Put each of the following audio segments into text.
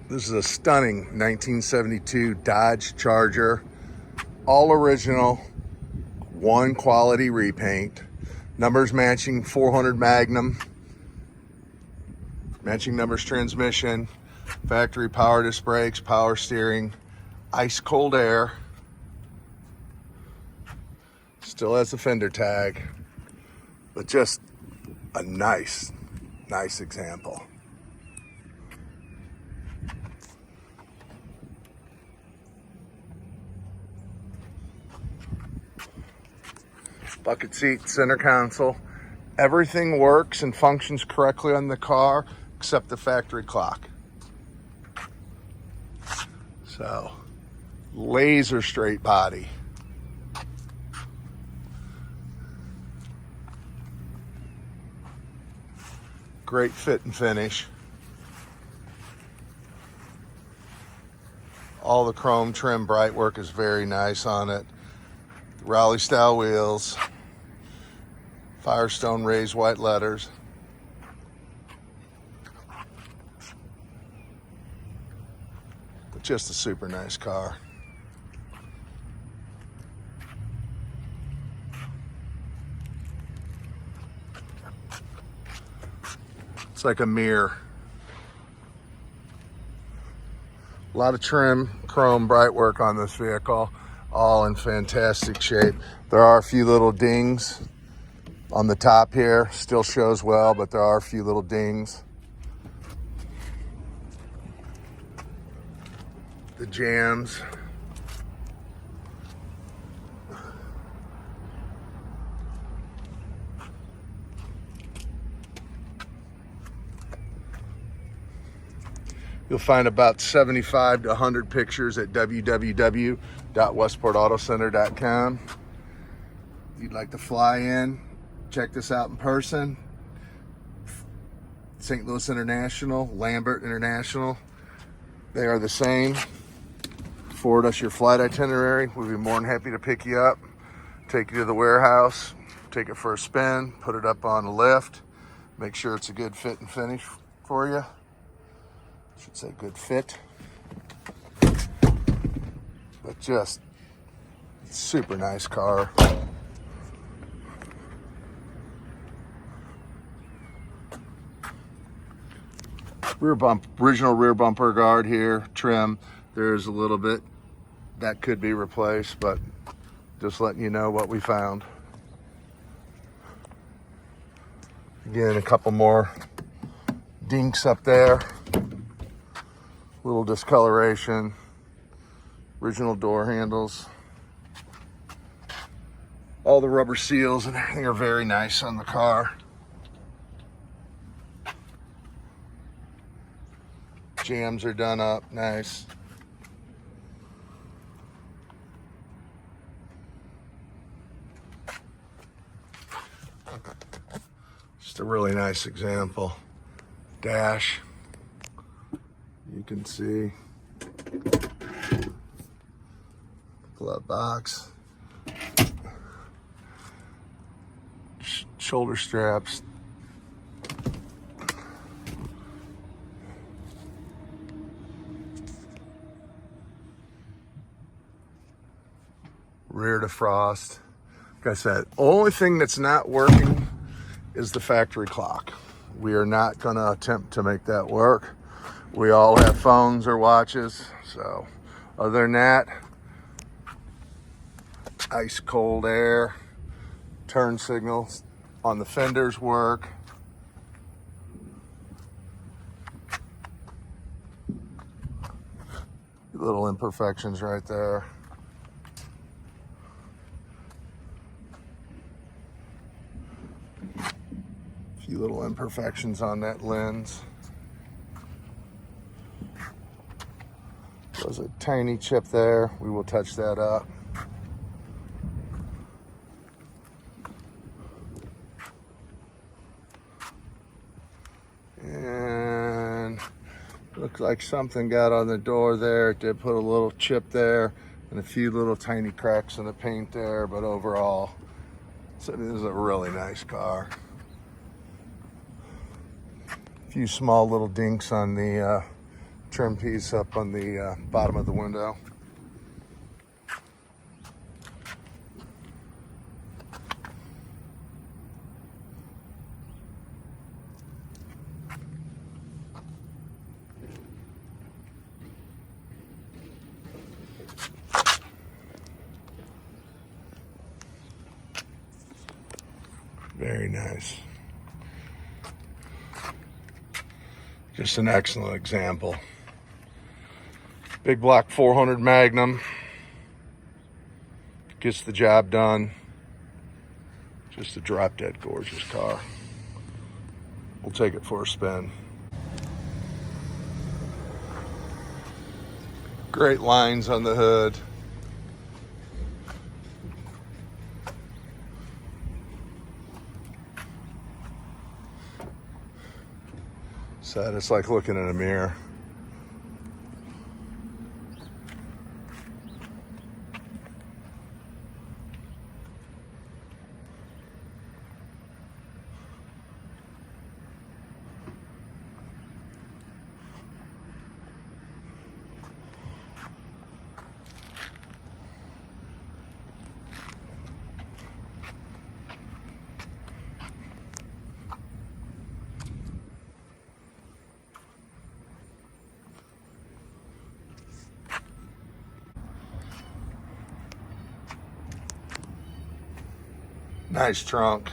This is a stunning 1972 Dodge Charger, all original, one quality repaint, numbers matching 400 Magnum, matching numbers transmission, factory power disc brakes, power steering, ice cold air, still has the fender tag, but just a nice example. Bucket seat, center console. Everything works and functions correctly on the car except the factory clock. So, laser straight body. Great fit and finish. All the chrome trim bright work is very nice on it. Raleigh style wheels. Firestone raised white letters. But just a super nice car. It's like a mirror. A lot of trim, chrome, bright work on this vehicle, all in fantastic shape. There are a few little dings on the top here, still shows well, but there are a few little dings. The jams. You'll find about 75 to 100 pictures at www.westportautocenter.com. If you'd like to fly in, check this out in person. St. Louis International, Lambert International, they are the same. Forward us your flight itinerary. We'd be more than happy to pick you up, take you to the warehouse, take it for a spin, put it up on a lift, make sure it's a good fit and finish for you. I should say good fit. But just super nice car. Original rear bumper guard here, trim. There's a little bit that could be replaced, but just letting you know what we found. Again, a couple more dinks up there. Little discoloration. Original door handles. All the rubber seals and everything are very nice on the car. Jams are done up, nice. Just a really nice example. Dash, you can see. Glove box. Shoulder straps. Rear defrost. Like I said, only thing that's not working is the factory clock. We are not going to attempt to make that work. We all have phones or watches, so other than that, ice cold air, turn signals on the fenders work. Little imperfections right there. Few little imperfections on that lens. There's a tiny chip there. We will touch that up. And looks like something got on the door there. It did put a little chip there and a few little tiny cracks in the paint there, but overall, so it is a really nice car. Few small little dinks on the trim piece up on the bottom of the window. Very nice. Just an excellent example. Big block 400 Magnum. Gets the job done. Just a drop dead gorgeous car. We'll take it for a spin. Great lines on the hood. So it's like looking in a mirror. Nice trunk.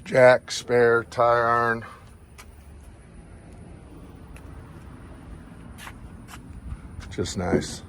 Jack, spare, tire iron. Just nice.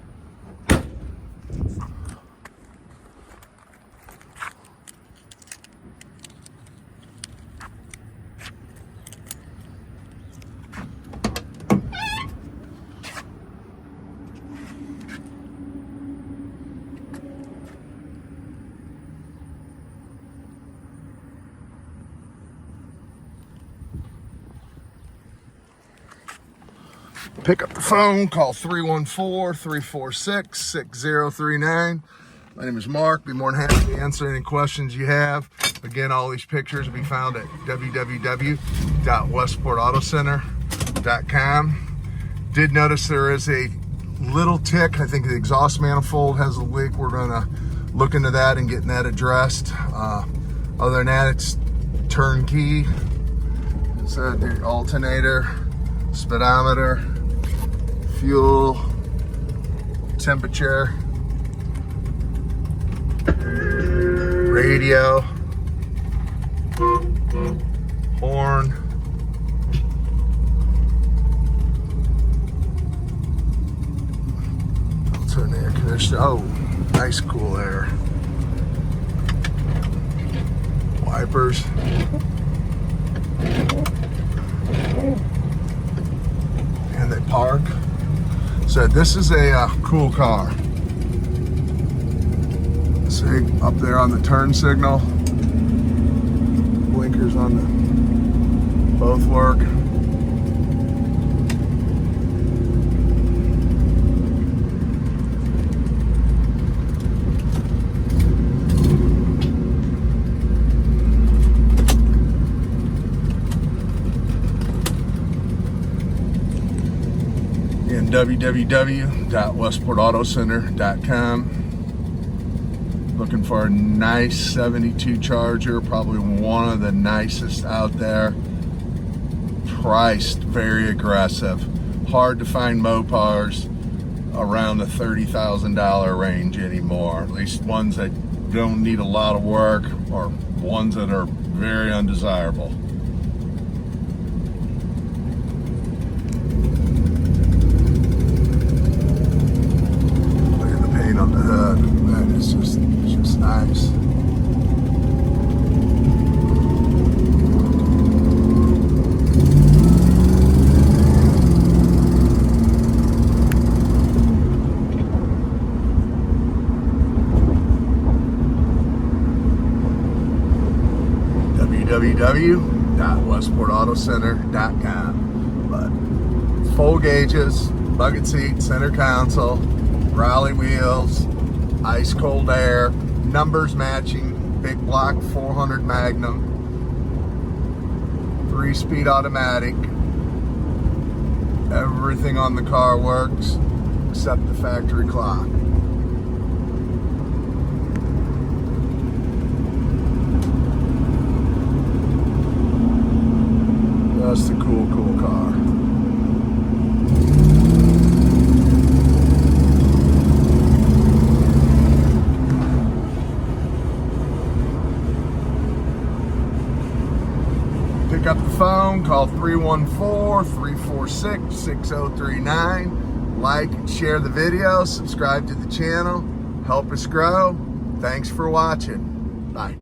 Pick up the phone, call 314-346-6039. My name is Mark. Be more than happy to answer any questions you have. Again, all these pictures will be found at www.westportautocenter.com. Did notice there is a little tick. I think the exhaust manifold has a leak. We're going to look into that and getting that addressed. Other than that, it's turnkey. It's the alternator, speedometer, fuel, temperature, radio, horn, I'll turn the air conditioner. Oh, nice cool air. Wipers. And they park. So this is a cool car. See, up there on the turn signal. Blinkers on the, both work. Again, www.westportautocenter.com. Looking for a nice 72 Charger, probably one of the nicest out there. Priced very aggressive. Hard to find Mopars around the $30,000 range anymore. At least ones that don't need a lot of work or ones that are very undesirable. Look at the paint on the hood. That is just nice. www.westportautocenter.com. But full gauges, bucket seat, center console, Raleigh wheels, ice cold air, numbers matching, big block 400 Magnum, 3-speed automatic. Everything on the car works except the factory clock. That's a cool car. Pick up the phone, call 314-346-6039. Like and share the video, subscribe to the channel, help us grow. Thanks for watching. Bye.